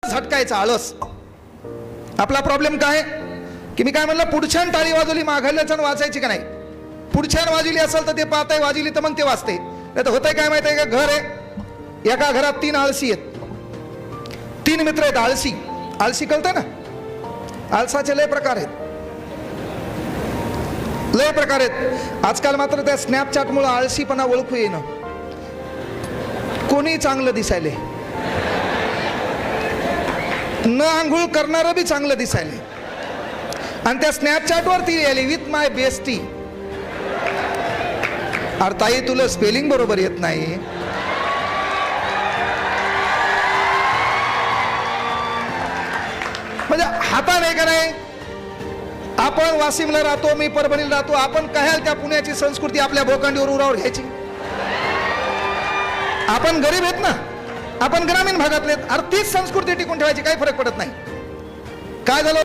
झटकायचा आळस. आपला प्रॉब्लेम काय की मी काय म्हणलं, पुढच्या टाळी वाजवली माघारल्याचं वाचायची का नाही. पुढच्या वाजवली असेल तर ते पाहताय, वाजवली तर मग ते वाचते. नाही तर होतंय काय माहिती आहे का, घर आहे, एका घरात 3 आळशी आहेत, 3 मित्र आहेत आळशी. आळशी कळतंय ना, आळसाचे लय प्रकार आहेत, लय प्रकार आहेत. आजकाल मात्र त्या स्नॅपचॅटमुळे आळशीपणा ओळखू येईन. कोणी चांगलं दिसायले, न आंघोळ करणारं बी चांगलं दिसायले, आणि त्या स्नॅपचॅटवरती यायले विथ माय बेस्टी. अरे ताई, तुला स्पेलिंग बरोबर येत नाही. म्हणजे हाताने का नाही. आपण वाशिमला राहतो, मी परभणीला राहतो, आपण काय त्या पुण्याची संस्कृती आपल्या भोकांडीवर उरावर घ्यायची. आपण गरीब आहेत ना, आपण ग्रामीण भागातले. अरे तीच संस्कृती टिकून ठेवायची, काही फरक पडत नाही. काय झालं